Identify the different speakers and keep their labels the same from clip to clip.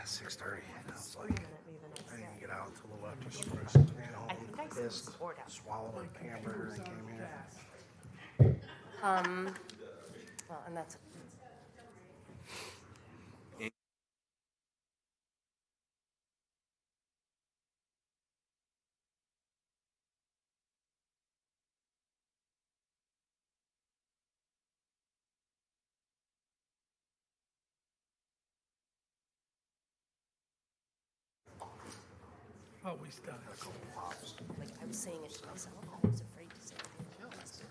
Speaker 1: 6:30. So I didn't get out until a little after school. Ran home, pissed, swallowed a hamburger, and came here.
Speaker 2: Well, and that's.
Speaker 3: Oh, we started.
Speaker 2: Like, I was saying it to myself. I was afraid to say anything else.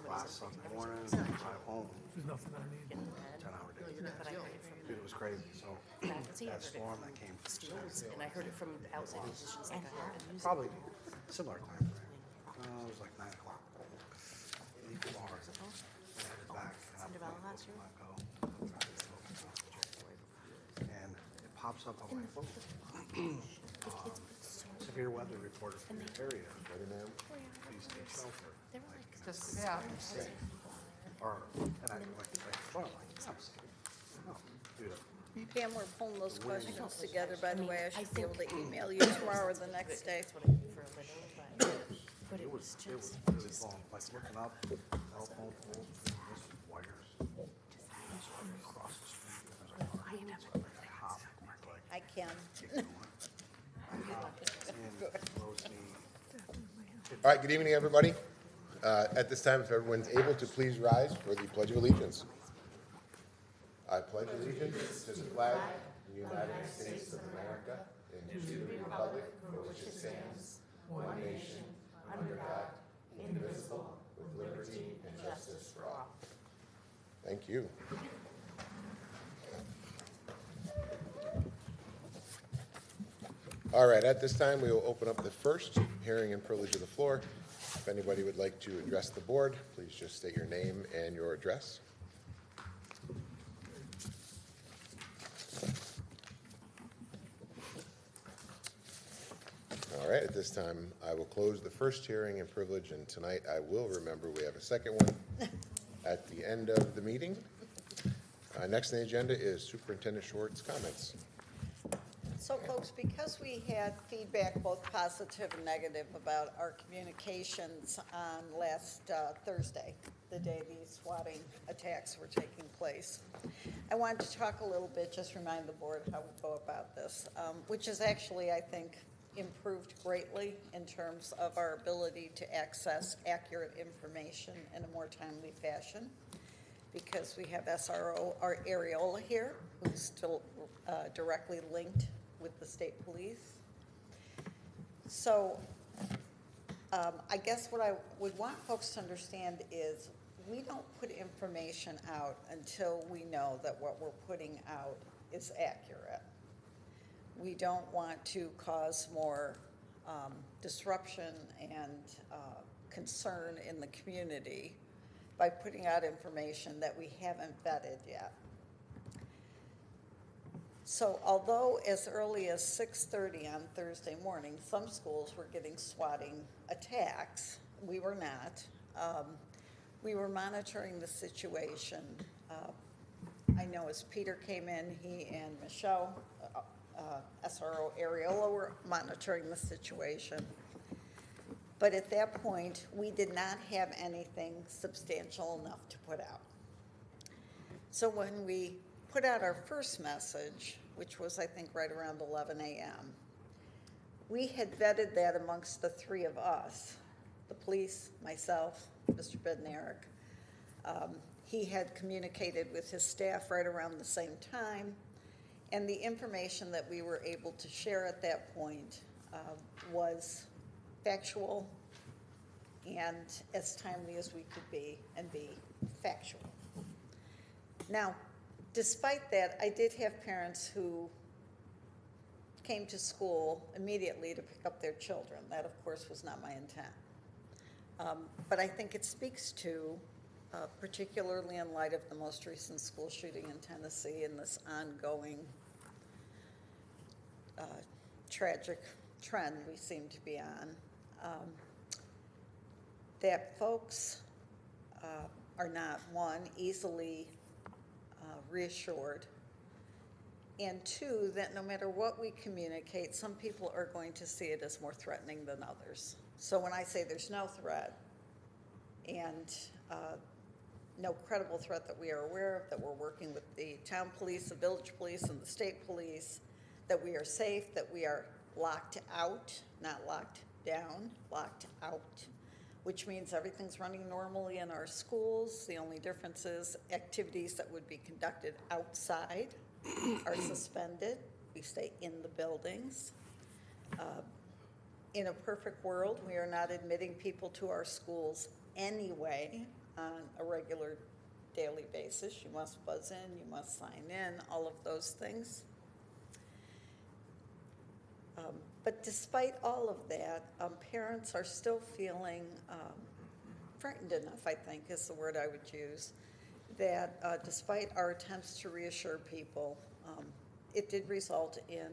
Speaker 1: Last Sunday morning, drive home,
Speaker 3: There's nothing I need.
Speaker 1: 10-hour day.
Speaker 2: But I heard it from
Speaker 1: Dude, it was crazy. So
Speaker 2: faculty. I
Speaker 1: that
Speaker 2: heard
Speaker 1: storm
Speaker 2: it
Speaker 1: that came
Speaker 2: from students, and I heard it from outside musicians. Like I heard it.
Speaker 1: probably similar time frame. It was like 9 o'clock. 8 bars. I headed back.
Speaker 2: Cinderella last year?
Speaker 1: And it pops up on my phone. Severe weather reported from your area. Ready, ma'am? Please take shelter.
Speaker 2: They were like,
Speaker 4: Just, yeah.
Speaker 1: Or, and I like, well, like, I'm safe. No, dude,
Speaker 4: Pam, we're pulling those questions together, by the way. I should be able to
Speaker 2: think-
Speaker 4: email you tomorrow or the next day.
Speaker 2: that's what I do for a living, but it was
Speaker 1: it was
Speaker 2: just,
Speaker 1: really long. Like looking up, cell phone poles, this wires. Across the street. And there's a car. I hop.
Speaker 4: I can.
Speaker 5: All right, good evening, everybody. At this time, if everyone's able to please rise for the Pledge of Allegiance. I pledge allegiance to the flag of the United States of America and to the republic for which it stands, one nation, under God, indivisible, with liberty and justice for all. Thank you. All right, at this time, we will open up the first hearing and privilege of the floor. If anybody would like to address the board, please just state your name and your address. All right, at this time, I will close the first hearing and privilege, and tonight I will remember we have a second one at the end of the meeting. Next on the agenda is Superintendent Schwartz' comments.
Speaker 4: So folks, because we had feedback, both positive and negative, about our communications on last Thursday, the day these swatting attacks were taking place, I wanted to talk a little bit, just remind the board how we go about this, which is actually, I think, improved greatly in terms of our ability to access accurate information in a more timely fashion, because we have SRO, our Areola here, who's still directly linked with the state police. So I guess what I would want folks to understand is we don't put information out until we know that what we're putting out is accurate. We don't want to cause more disruption and concern in the community by putting out information that we haven't vetted yet. So although as early as 6:30 on Thursday morning, some schools were getting swatting attacks, we were not. We were monitoring the situation. I know as Peter came in, he and Michelle, SRO Areola, were monitoring the situation. But at that point, we did not have anything substantial enough to put out. So when we put out our first message, which was, I think, right around 11 a.m., we had vetted that amongst the three of us, the police, myself, Mr. Bednarik. He had communicated with his staff right around the same time, and the information that we were able to share at that point was factual and as timely as we could be, and be factual. Now, despite that, I did have parents who came to school immediately to pick up their children. That, of course, was not my intent. But I think it speaks to, particularly in light of the most recent school shooting in Tennessee and this ongoing tragic trend we seem to be on, that folks are not, one, easily reassured, And two, that no matter what we communicate, some people are going to see it as more threatening than others. So when I say there's no threat and no credible threat that we are aware of, that we're working with the town police, the village police, and the state police, that we are safe, that we are locked out, not locked down, locked out, which means everything's running normally in our schools. The only difference is activities that would be conducted outside are suspended. We stay in the buildings. In a perfect world, we are not admitting people to our schools anyway on a regular daily basis. You must buzz in, you must sign in, all of those things. But despite all of that, parents are still feeling frightened enough, I think is the word I would use, that despite our attempts to reassure people, it did result in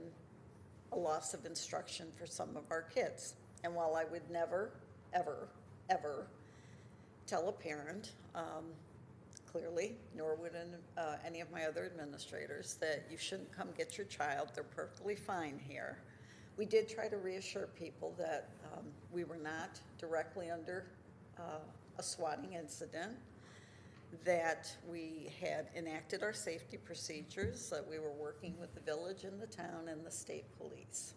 Speaker 4: a loss of instruction for some of our kids. And while I would never, ever, ever tell a parent, clearly, nor would any of my other administrators, that you shouldn't come get your child, they're perfectly fine here. We did try to reassure people that we were not directly under a swatting incident, that we had enacted our safety procedures, that we were working with the village and the town and the state police.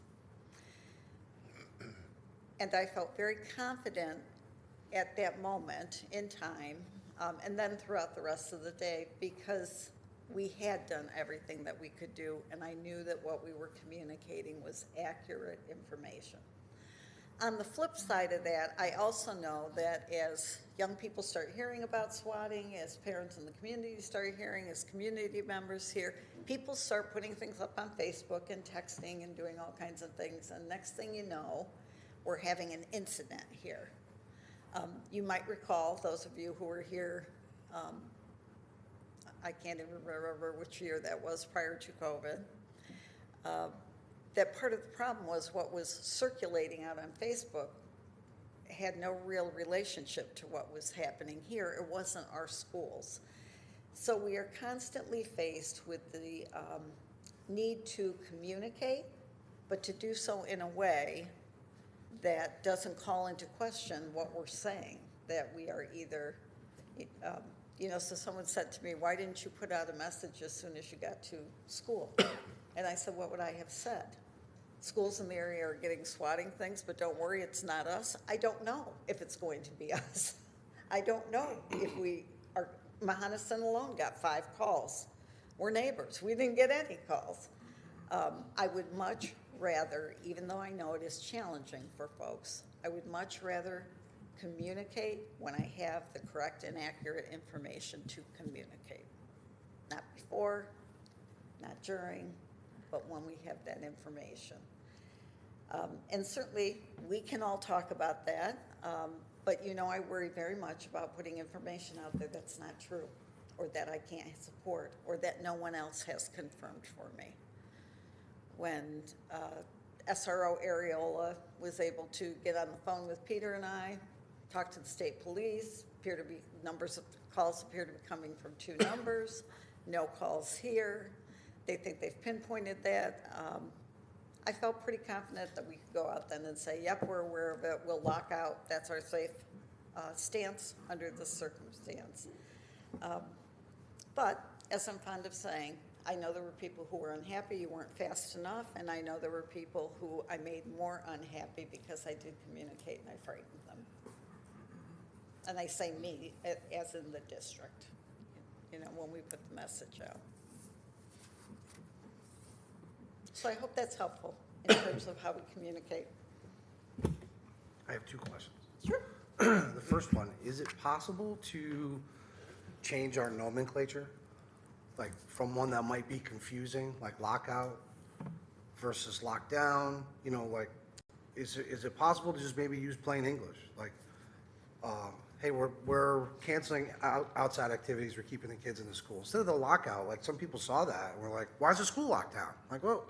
Speaker 4: And I felt very confident at that moment in time, and then throughout the rest of the day, because we had done everything that we could do, and I knew that what we were communicating was accurate information. On the flip side of that, I also know that as young people start hearing about swatting, as parents in the community start hearing, as community members hear, people start putting things up on Facebook and texting and doing all kinds of things, and next thing you know, we're having an incident here. You might recall, those of you who were here, I can't even remember which year that was prior to COVID, that part of the problem was what was circulating out on Facebook had no real relationship to what was happening here. It wasn't our schools. So we are constantly faced with the need to communicate, but to do so in a way that doesn't call into question what we're saying, that we are either, so someone said to me, why didn't you put out a message as soon as you got to school? And I said, what would I have said? Schools in the area are getting swatting things, but don't worry, it's not us. I don't know if it's going to be us. I don't know if we are, Mahoniston alone got 5 calls. We're neighbors, we didn't get any calls. I would much rather, even though I know it is challenging for folks, I would much rather communicate when I have the correct and accurate information to communicate. Not before, not during, but when we have that information. And certainly we can all talk about that, but I worry very much about putting information out there that's not true, or that I can't support, or that no one else has confirmed for me. When SRO Areola was able to get on the phone with Peter and I, talk to the state police, numbers of calls appear to be coming from 2 numbers, no calls here. They think they've pinpointed that. I felt pretty confident that we could go out then and say, yep, we're aware of it, we'll lock out, that's our safe stance under this circumstance. But as I'm fond of saying, I know there were people who were unhappy you weren't fast enough, and I know there were people who I made more unhappy because I did communicate and I frightened them. And I say me, as in the district, when we put the message out. So I hope that's helpful in terms of how we communicate.
Speaker 1: I have 2 questions.
Speaker 4: Sure.
Speaker 1: The first one, is it possible to change our nomenclature? Like from one that might be confusing, like lockout versus lockdown, is it possible to just maybe use plain English? Like, hey, we're canceling outside activities, we're keeping the kids in the school. Instead of the lockout, like some people saw that and were like, why is the school locked down? I'm like, well,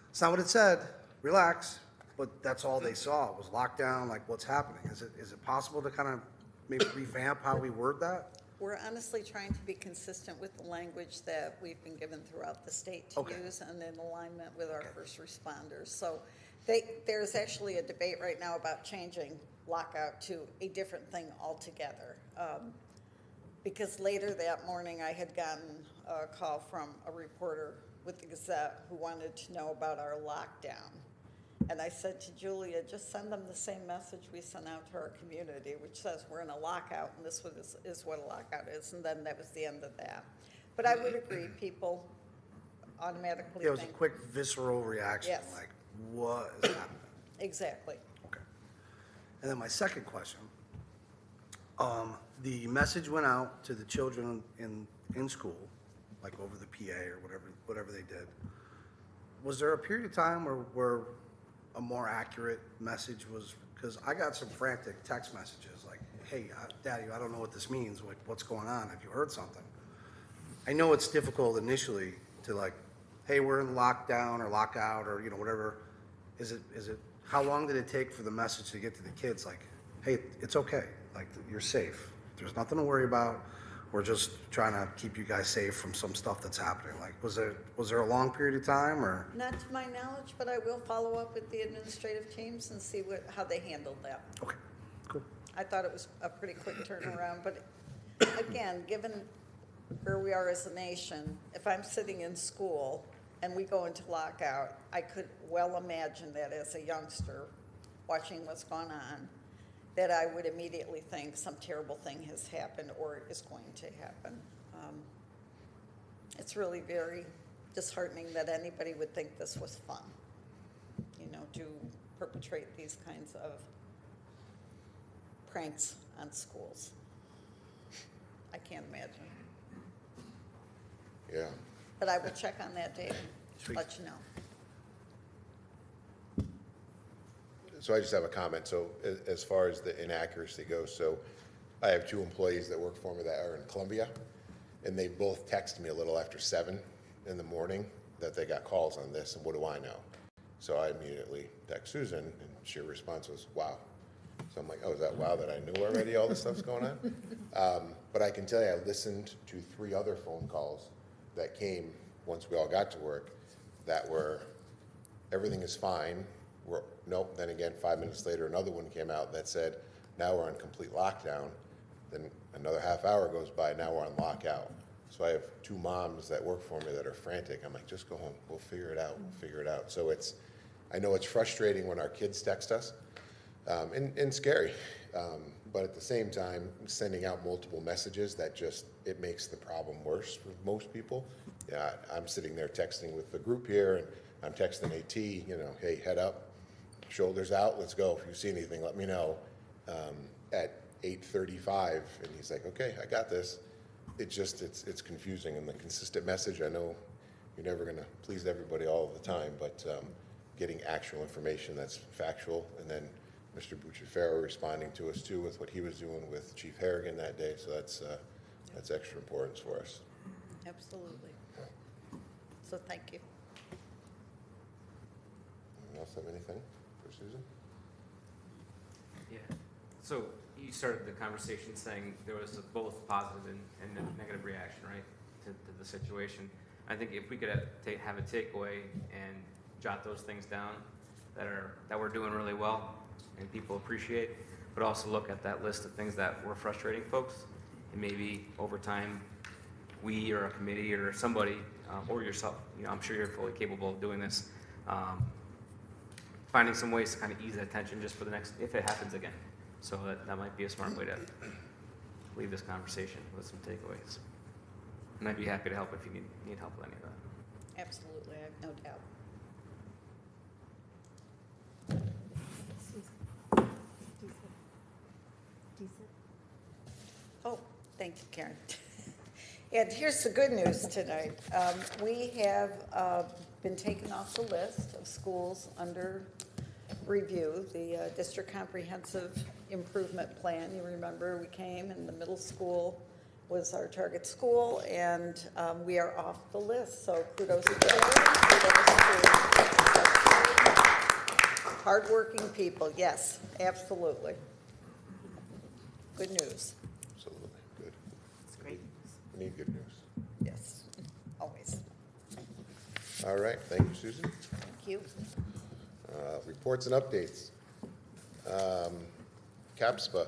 Speaker 1: it's not what it said, relax. But that's all they saw was lockdown, like what's happening. Is it possible to kind of maybe revamp how we word that?
Speaker 4: We're honestly trying to be consistent with the language that we've been given throughout the state to
Speaker 1: Okay.
Speaker 4: use and in alignment with our first responders. So there's actually a debate right now about changing lockout to a different thing altogether. Because later that morning, I had gotten a call from a reporter with the Gazette who wanted to know about our lockdown. And I said to Julia, just send them the same message we sent out to our community, which says we're in a lockout, and this is what a lockout is. And then that was the end of that. But I would agree, people automatically
Speaker 1: It was a
Speaker 4: think.
Speaker 1: quick visceral reaction,
Speaker 4: Yes.
Speaker 1: like, what is happening?
Speaker 4: Exactly.
Speaker 1: Okay. And then my second question, the message went out to the children in school, like over the PA or whatever they did. Was there a period of time where a more accurate message was, because I got some frantic text messages like, hey, Daddy, I don't know what this means. Like, what's going on? Have you heard something? I know it's difficult initially to like, hey, we're in lockdown or lockout or, whatever. Is it, how long did it take for the message to get to the kids? Like, hey, it's okay. Like, you're safe. There's nothing to worry about. We're just trying to keep you guys safe from some stuff that's happening. Like, was there a long period of time or?
Speaker 4: Not to my knowledge, but I will follow up with the administrative teams and see how they handled that.
Speaker 1: Okay, cool.
Speaker 4: I thought it was a pretty quick turnaround, but again, given where we are as a nation, if I'm sitting in school and we go into lockout, I could well imagine that as a youngster watching what's going on, that I would immediately think some terrible thing has happened or is going to happen. It's really very disheartening that anybody would think this was fun, to perpetrate these kinds of pranks on schools. I can't imagine.
Speaker 5: Yeah.
Speaker 4: But I will check on that data,
Speaker 1: Sweet.
Speaker 4: let you know.
Speaker 5: So I just have a comment. So as far as the inaccuracy goes, so I have 2 employees that work for me that are in Columbia, and they both texted me a little after 7 in the morning that they got calls on this, and what do I know? So I immediately text Susan, and her response was, wow. So I'm like, oh, is that wow that I knew already all this stuff's going on? But I can tell you, I listened to 3 other phone calls that came once we all got to work that were, everything is fine. Nope. Then again, 5 minutes later, another one came out that said, now we're on complete lockdown. Then another half hour goes by, now we're on lockout. So I have 2 moms that work for me that are frantic. I'm like, just go home. We'll figure it out. We'll figure it out. So I know it's frustrating when our kids text us, and scary. But at the same time, sending out multiple messages, it makes the problem worse for most people. Yeah, I'm sitting there texting with the group here, and I'm texting AT, hey, head up, shoulders out, let's go. If you see anything, let me know. At 8:35, and he's like, okay, I got this. It's confusing, and the consistent message, I know you're never gonna please everybody all the time, but getting actual information that's factual, and then Mr. Bucciafero responding to us too with what he was doing with Chief Harrigan that day, so that's extra importance for us.
Speaker 4: Absolutely. So thank you.
Speaker 5: Anyone else have anything for Susan?
Speaker 6: Yeah. So you started the conversation saying there was both positive and a negative reaction, right, to the situation. I think if we could have a takeaway and jot those things down that we're doing really well and people appreciate, but also look at that list of things that were frustrating folks, and maybe over time, we or a committee or somebody or yourself, I'm sure you're fully capable of doing this, finding some ways to kind of ease that tension just for the next, if it happens again. So that might be a smart way to leave this conversation with some takeaways. And I'd be happy to help if you need help with any of that.
Speaker 4: Absolutely, I have no doubt. Oh, thank you, Karen. And here's the good news tonight. We have been taken off the list of schools under review, the District Comprehensive Improvement Plan. You remember we came and the middle school was our target school, and we are off the list. So kudos to them. Kudos to hardworking people. Yes, absolutely. Good news.
Speaker 5: Absolutely, good. need good news.
Speaker 4: Yes, always.
Speaker 5: All right, thank you, Susan.
Speaker 4: Thank you.
Speaker 5: Reports and updates. CAPSPA.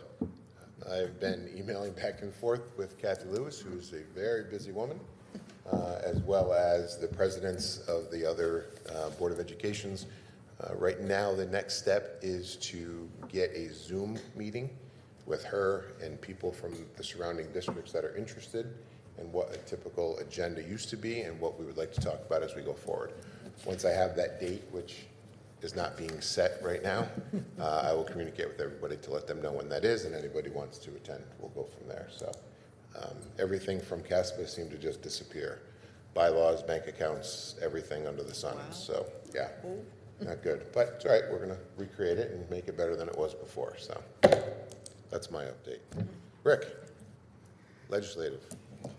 Speaker 5: I've been emailing back and forth with Kathy Lewis, who's a very busy woman, as well as the presidents of the other Board of Educations. Right now, the next step is to get a Zoom meeting with her and people from the surrounding districts that are interested in what a typical agenda used to be and what we would like to talk about as we go forward. Once I have that date, which is not being set right now, I will communicate with everybody to let them know when that is, and anybody who wants to attend, we'll go from there. So everything from CASPA seemed to just disappear. Bylaws, bank accounts, everything under the sun. Wow. So yeah, not good. But it's all right, we're gonna recreate it and make it better than it was before. So that's my update. Rick, legislative.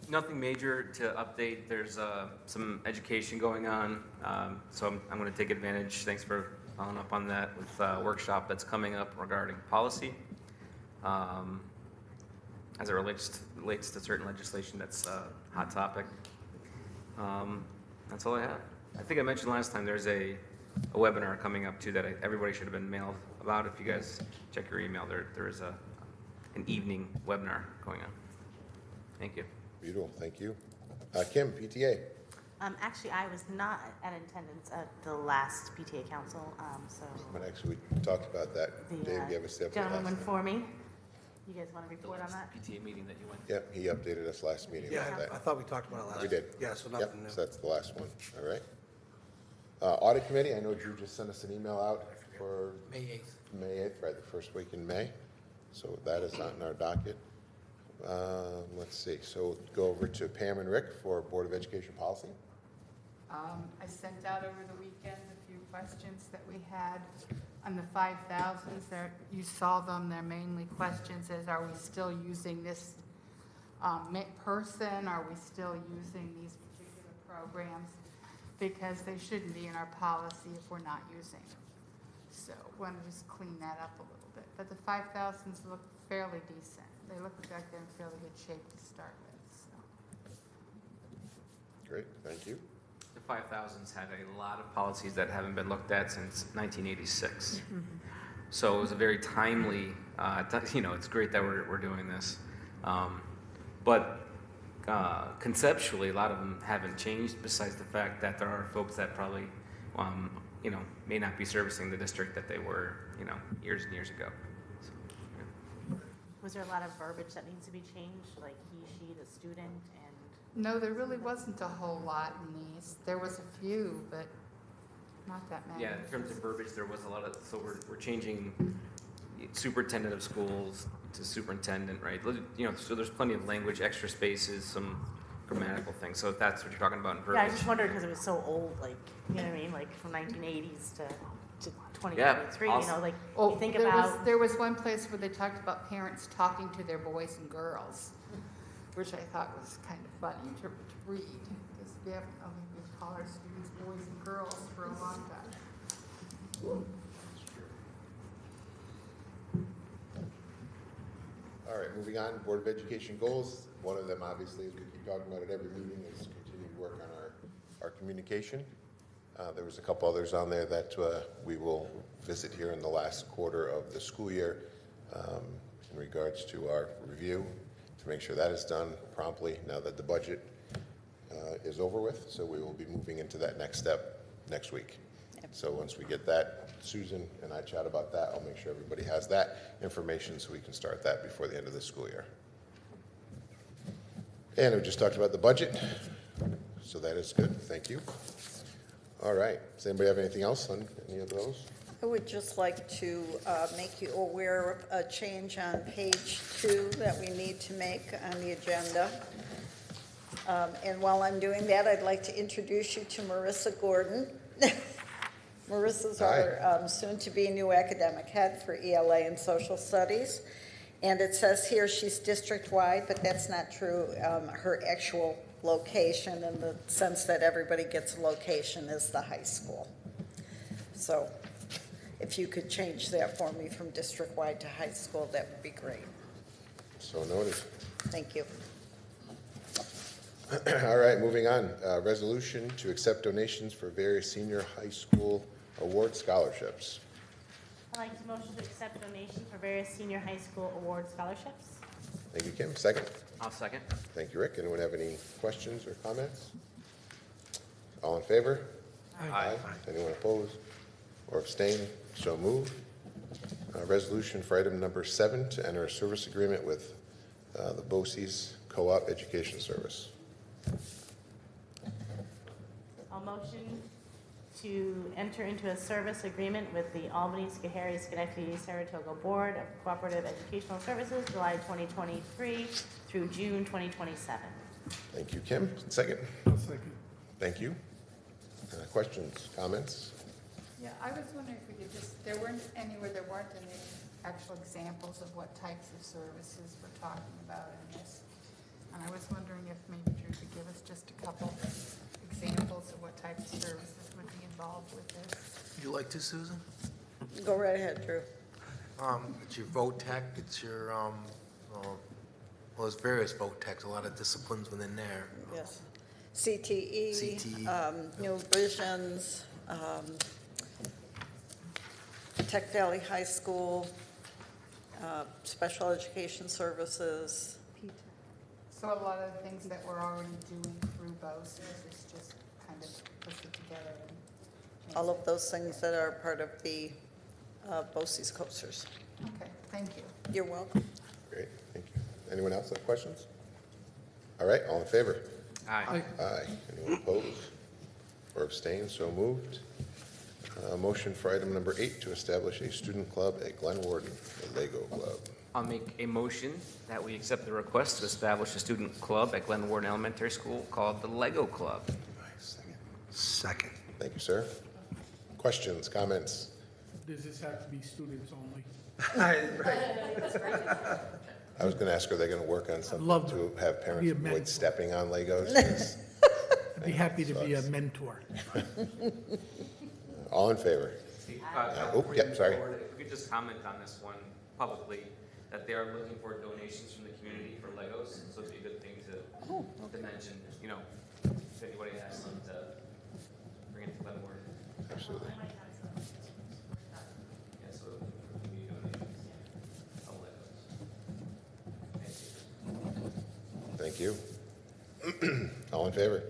Speaker 6: Nothing major to update. There's some education going on, so I'm going to take advantage. Thanks for following up on that with a workshop that's coming up regarding policy as it relates to certain legislation that's a hot topic. That's all I have. I think I mentioned last time there's a webinar coming up too that everybody should have been mailed about. If you guys check your email, there is an evening webinar going on. Thank you.
Speaker 5: Beautiful, thank you. Kim, PTA.
Speaker 7: Actually, I was not in attendance at the last PTA council, so.
Speaker 5: But actually, we talked about that. Dave gave us the update
Speaker 7: Gentleman
Speaker 5: last
Speaker 7: before me. You guys want to report on that?
Speaker 6: PTA meeting that you went.
Speaker 5: Yep, he updated us last meeting
Speaker 1: Yeah,
Speaker 5: about
Speaker 1: I
Speaker 5: that.
Speaker 1: thought we talked about it last.
Speaker 5: We did.
Speaker 1: Yeah, so
Speaker 5: Yep,
Speaker 1: nothing new.
Speaker 5: so that's the last one, all right. Audit committee, I know Drew just sent us an email out for
Speaker 3: May 8th.
Speaker 5: May 8th, right, the first week in May. So that is not in our docket. Let's see, so go over to Pam and Rick for Board of Education policy.
Speaker 8: I sent out over the weekend a few questions that we had on the 5,000s. You saw them. They're mainly questions as, are we still using this person? Are we still using these particular programs? Because they shouldn't be in our policy if we're not using them. So want to just clean that up a little bit. But the 5,000s look fairly decent. They look like they're in fairly good shape to start with. So.
Speaker 5: Great, thank you.
Speaker 6: The 5,000s had a lot of policies that haven't been looked at since 1986. So it was a very timely, it's great that we're doing this. But conceptually, a lot of them haven't changed besides the fact that there are folks that probably, may not be servicing the district that they were, years and years ago. So, yeah.
Speaker 7: Was there a lot of verbiage that needs to be changed, like he, she, the student, and?
Speaker 8: No, there really wasn't a whole lot in these. There was a few, but not that many.
Speaker 6: Yeah, in terms of verbiage, there was a lot of, so we're changing superintendent of schools to superintendent, right? So there's plenty of language, extra spaces, some grammatical things. So if that's what you're talking about in verbiage.
Speaker 7: Yeah, I just wondered because it was so old, like, you know what I mean, like from 1980s to 2023,
Speaker 6: awesome.
Speaker 7: like,
Speaker 8: Oh,
Speaker 7: you think about.
Speaker 8: There was one place where they talked about parents talking to their boys and girls, which I thought was kind of funny to read, because we haven't, I think we've called our students boys and girls for a long time.
Speaker 5: All right, moving on, Board of Education goals. One of them, obviously, as we keep talking about at every meeting, is continued work on our communication. There was a couple others on there that we will visit here in the last quarter of the school year in regards to our review, to make sure that is done promptly now that the budget is over with. So we will be moving into that next step next week. So once we get that, Susan and I chat about that. I'll make sure everybody has that information so we can start that before the end of the school year. And we just talked about the budget, so that is good. Thank you. All right. Does anybody have anything else on any of those?
Speaker 4: I would just like to make you aware of a change on page 2 that we need to make on the agenda. And while I'm doing that, I'd like to introduce you to Marissa Gordon. Marissa's our soon-to-be new academic head for ELA and Social Studies. And it says here she's district-wide, but that's not true. Her actual location, in the sense that everybody gets a location, is the high school. So if you could change that for me from district-wide to high school, that would be great.
Speaker 5: So noted.
Speaker 4: Thank you.
Speaker 5: All right, moving on. Resolution to accept donations for various senior high school award scholarships.
Speaker 7: I'd like to motion to accept donation for various senior high school award scholarships.
Speaker 5: Thank you, Kim. Second.
Speaker 6: I'll second.
Speaker 5: Thank you, Rick. Anyone have any questions or comments? All in favor?
Speaker 6: Aye.
Speaker 5: Anyone opposed or abstain? So moved. Resolution for item number 7 to enter a service agreement with the BOCES Co-op Education Service.
Speaker 7: I'll motion to enter into a service agreement with the Albany, Schoharie, Schenectady, Saratoga Board of Cooperative Educational Services, July 2023 through June 2027.
Speaker 5: Thank you, Kim. Second.
Speaker 3: I'll second.
Speaker 5: Thank you. Questions, comments?
Speaker 8: Yeah, I was wondering if we could just, there weren't any actual examples of what types of services we're talking about in this. And I was wondering if maybe Drew could give us just a couple examples of what types of services would be involved with this.
Speaker 9: Would you like to, Susan?
Speaker 4: Go right ahead, Drew.
Speaker 9: It's your vote tech, it's your, well, there's various vote techs, a lot of disciplines within there.
Speaker 4: Yes. CTE,
Speaker 9: CTE.
Speaker 4: New Visions, Tech Valley High School, Special Education Services.
Speaker 8: So a lot of the things that we're already doing through BOCES is just kind of push it together and.
Speaker 4: All of those things that are part of the BOCES coasters.
Speaker 8: Okay, thank you.
Speaker 4: You're welcome.
Speaker 5: Great, thank you. Anyone else have questions? All right, all in favor?
Speaker 6: Aye.
Speaker 5: Aye. Anyone opposed or abstain? So moved. Motion for item number 8 to establish a student club at Glen Warden, the Lego Club.
Speaker 6: I'll make a motion that we accept the request to establish a student club at Glen Warden Elementary School called the Lego Club.
Speaker 1: Second.
Speaker 5: Thank you, sir. Questions, comments?
Speaker 3: Does this have to be students only?
Speaker 5: I was going to ask, are they going to work on something
Speaker 3: love
Speaker 5: to have
Speaker 3: be
Speaker 5: parents
Speaker 3: a mentor.
Speaker 5: avoid stepping on Legos? 'Cause
Speaker 3: I'd be happy to be a mentor.
Speaker 5: all in favor? Oh,
Speaker 6: Before
Speaker 5: yeah,
Speaker 6: you move
Speaker 5: sorry.
Speaker 6: forward, If we could just comment on this one publicly, that they are looking for donations from the community for Legos, so it'd be a good thing to mention, you know, if anybody has some to bring it to Glen Warden.
Speaker 5: Absolutely.
Speaker 6: Yeah, so community donations of Legos. Thank you.
Speaker 5: Thank you. All in favor?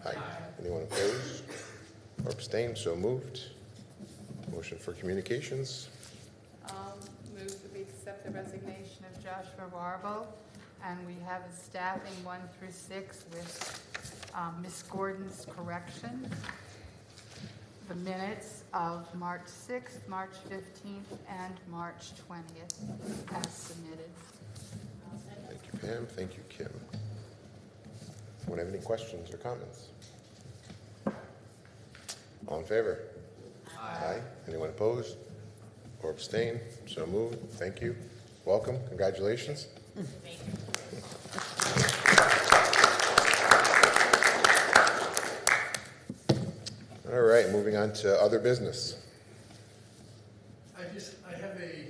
Speaker 5: Aye. Anyone opposed or abstained? So moved. Motion for communications.
Speaker 8: Move that we accept the resignation of Joshua Warble, and we have a staffing 1 through 6 with Ms. Gordon's correction. The minutes of March 6th, March 15th, and March 20th as submitted.
Speaker 5: Thank you, Pam. Thank you, Kim. Anyone have any questions or comments? All in favor? Aye. Anyone opposed or abstained? So moved. Thank you. Welcome. Congratulations. All right, moving on to other business.
Speaker 3: I have a,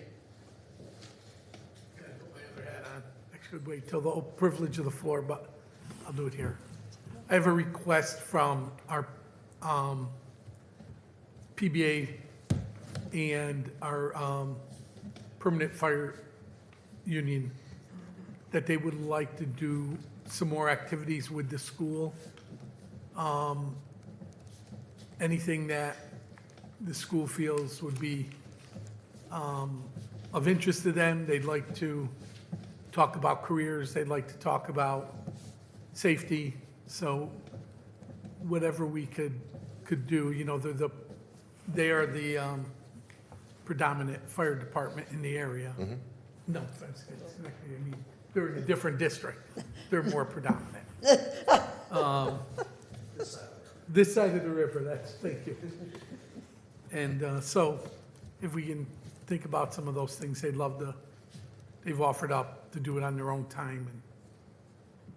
Speaker 3: gotta put my other hat on. I should wait till the privilege of the floor, but I'll do it here. I have a request from our PBA and our permanent fire union that they would like to do some more activities with the school. Anything that the school feels would be of interest to them. They'd like to talk about careers. They'd like to talk about safety. So whatever we could do, you know, they are the predominant fire department in the area. No offense, I mean, they're in a different district. They're more predominant. This side of the river, thank you. And so if we can think about some of those things, they've offered up to do it on their own time. And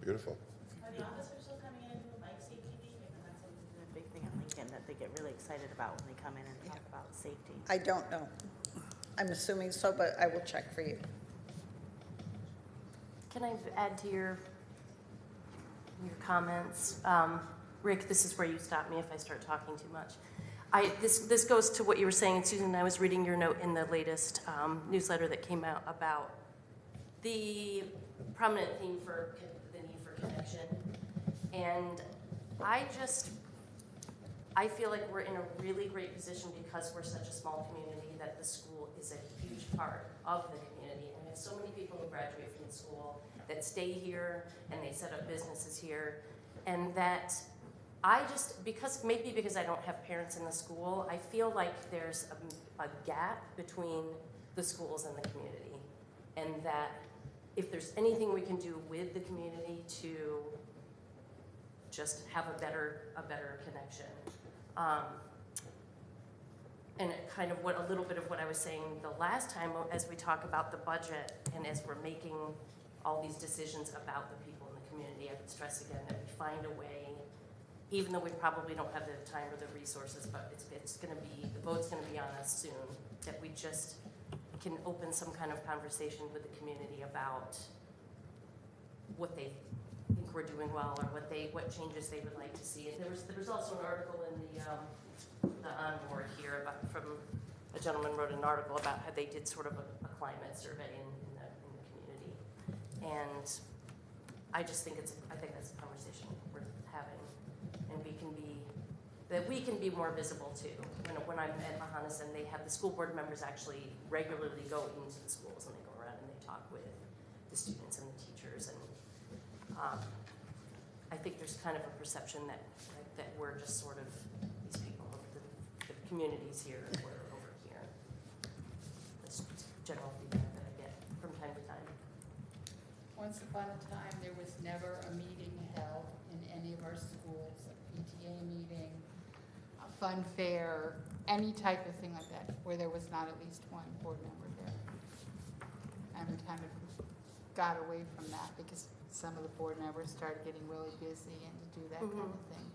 Speaker 5: Beautiful.
Speaker 7: Are the officers still coming in and doing bike safety week? I know that's always been a big thing on LinkedIn that they get really excited about when they come in and talk about safety.
Speaker 4: I don't know. I'm assuming so, but I will check for you.
Speaker 2: Can I add to your your comments. Rick, this is where you stop me if I start talking too much. This goes to what you were saying, and Susan, I was reading your note in the latest newsletter that came out about the prominent theme for the need for connection. And I feel like we're in a really great position because we're such a small community that the school is a huge part of the community. And we have so many people who graduate from the school that stay here and they set up businesses here. And that because I don't have parents in the school, I feel like there's a gap between the schools and the community. And that if there's anything we can do with the community to just have a better connection. And kind of a little bit of what I was saying the last time as we talk about the budget and as we're making all these decisions about the people in the community, I would stress again that we find a way, even though we probably don't have the time or the resources, but it's going to be, the vote's going to be on us soon, that we just can open some kind of conversation with the community about what they think we're doing well or what changes they would like to see. And there was also an article in the onboard here from a gentleman wrote an article about how they did sort of a climate survey in the community. And I just think I think that's a conversation worth having, and we can be more visible too. When I'm at Mahonison, they have the school board members actually regularly go into the schools and they go around and they talk with the students and the teachers. And I think there's kind of a perception that we're just sort of these people, the communities here, and we're over here. That's general feedback that I get from time to time.
Speaker 8: Once upon a time, there was never a meeting held in any of our schools, a PTA meeting, a fun fair, any type of thing like that, where there was not at least one board member there. And we kind of got away from that because some of the board members started getting really busy and to do that kind of thing.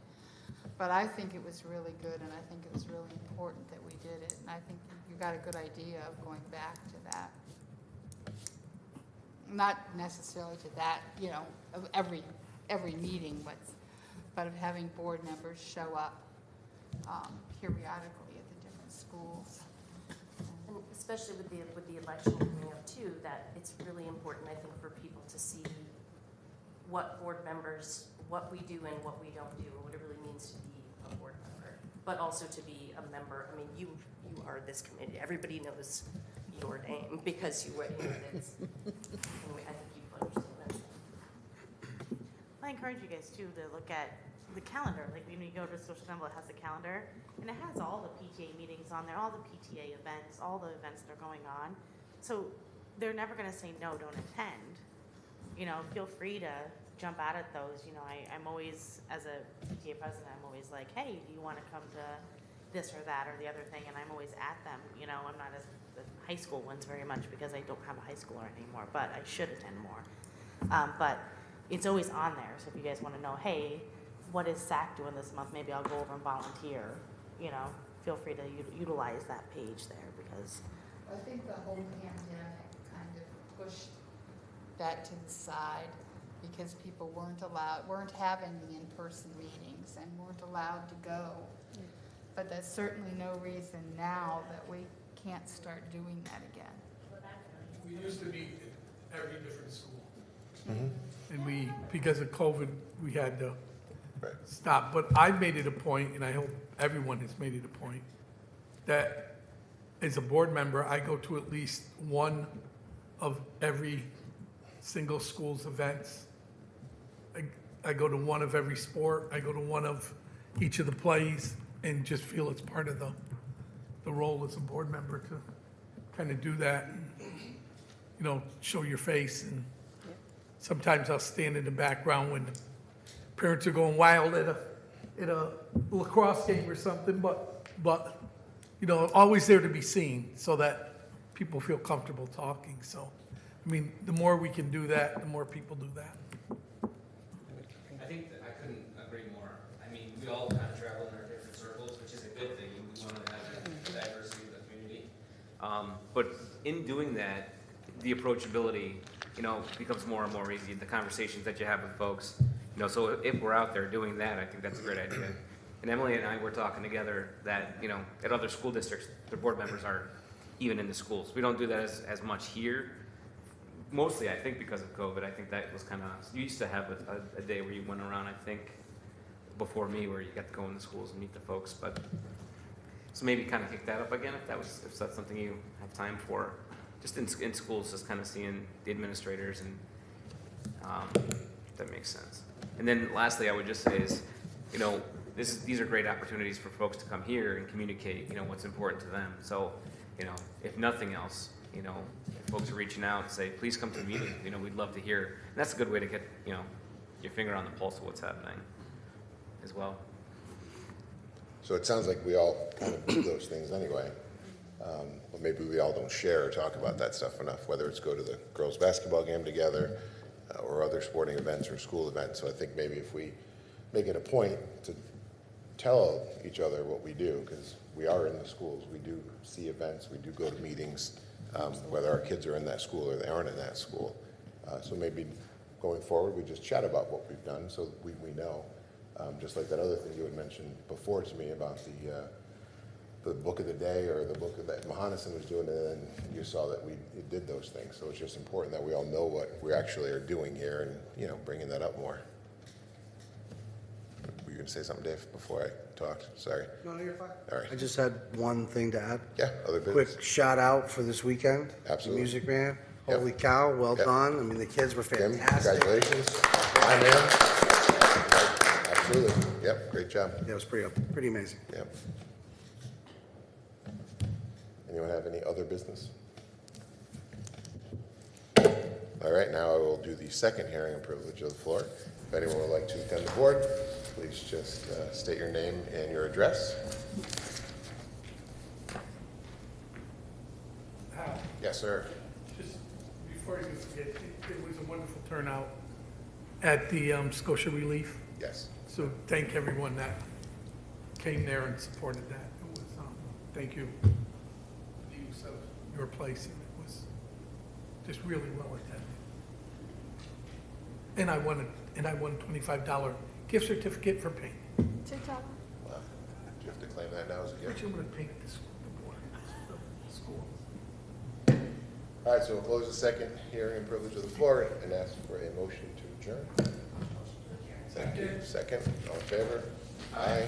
Speaker 8: But I think it was really good, and I think it was really important that we did it. And I think you got a good idea of going back to that. Not necessarily to that, of every meeting, but of having board members show up periodically at the different schools.
Speaker 2: And especially with the election coming up too, that it's really important, I think, for people to see what board members, what we do and what we don't do, what it really means to be a board member, but also to be a member. I mean, you are this committee. Everybody knows your name because you were in it. Anyway, I think you understand that.
Speaker 7: I encourage you guys too to look at the calendar. Like when you go to Scotia-Glenville, it has a calendar, and it has all the PTA meetings on there, all the PTA events, all the events that are going on. So they're never going to say no, don't attend. Feel free to jump out at those. I'm always, as a PTA president, I'm always like, hey, do you want to come to this or that or the other thing? And I'm always at them. I'm not as the high school ones very much because I don't have a high schooler anymore, but I should attend more. But it's always on there. So if you guys want to know, hey, what is SAC doing this month? Maybe I'll go over and volunteer. Feel free to utilize that page there because
Speaker 8: I think the whole pandemic kind of pushed that to the side because people weren't having the in-person meetings and weren't allowed to go. But that's certainly no reason now that we can't start doing that again.
Speaker 3: We used to meet at every different school. And because of COVID, we had to stop. But I made it a point, and I hope everyone has made it a point, that as a board member, I go to at least one of every single school's events. I go to one of every sport. I go to one of each of the plays and just feel it's part of the role as a board member to kind of do that and, show your face. And sometimes I'll stand in the background when the parents are going wild at a lacrosse game or something, but always there to be seen so that people feel comfortable talking. So, the more we can do that, the more people do that.
Speaker 6: I think that I couldn't agree more. We all kind of travel in our different circles, which is a good thing. We want to have a diversity of the community. But in doing that, the approachability, becomes more and more easy. The conversations that you have with folks, You know, so if we're out there doing that, I think that's a great idea. And Emily and I were talking together that, you know, at other school districts, the board members are even in the schools. We don't do that as much here. Mostly, I think, because of COVID. I think that was kind of, you used to have a day where you went around, I think, before me, where you got to go in the schools and meet the folks. But so maybe kind of kick that up again if that's something you have time for. Just in schools, just kind of seeing the administrators, and if that makes sense. And then lastly, I would just say is, you know, these are great opportunities for folks to come here and communicate, you know, what's important to them. So, you know, if nothing else, you know, if folks are reaching out and say, please come to the meeting, you know, we'd love to hear. And that's a good way to get, you know, your finger on the pulse of what's happening as well.
Speaker 5: So it sounds like we all kind of do those things anyway. But maybe we all don't share or talk about that stuff enough, whether it's go to the girls' basketball game together or other sporting events or school events. So I think maybe if we make it a point to tell each other what we do, because we are in the schools, we do see events, we do go to meetings, whether our kids are in that school or they aren't in that school. So maybe going forward, we just chat about what we've done so we know. Just like that other thing you had mentioned before to me about the book of the day or the book that Mahanason was doing, and then you saw that we did those things. So it's just important that we all know what we actually are doing here and, you know, bringing that up more. Were you going to say something, Dave, before I talked? Sorry.
Speaker 1: No, you're fine.
Speaker 5: All right.
Speaker 1: I just had one thing to add.
Speaker 5: Yeah, other business.
Speaker 1: Quick shout out for this weekend.
Speaker 5: Absolutely.
Speaker 1: The Music Band.
Speaker 5: Yep.
Speaker 1: Holy cow, well
Speaker 5: Yep.
Speaker 1: done. I mean, the kids were
Speaker 5: Tim,
Speaker 1: fantastic.
Speaker 5: congratulations. Hi, man. Absolutely. Yep, great job.
Speaker 1: Yeah, it was pretty amazing.
Speaker 5: Yep. Anyone have any other business? All right, now I will do the second hearing and privilege of the floor. If anyone would like to attend the board, please just state your name and your address.
Speaker 3: Hal,
Speaker 5: Yes, sir.
Speaker 3: just before you forget, it was a wonderful turnout at the Scotia Relief.
Speaker 5: Yes.
Speaker 3: So thank everyone that came there and supported that. It was, thank you. The use of your place, and it was just really well attended. And I won a $25 gift certificate for paint.
Speaker 5: Wow. Do you have to claim that now as a gift?
Speaker 3: Which I'm gonna paint the board, the school.
Speaker 5: All right, so we'll close the second hearing and privilege of the floor and ask for a motion to adjourn. Thank you. Second, all in favor? Aye.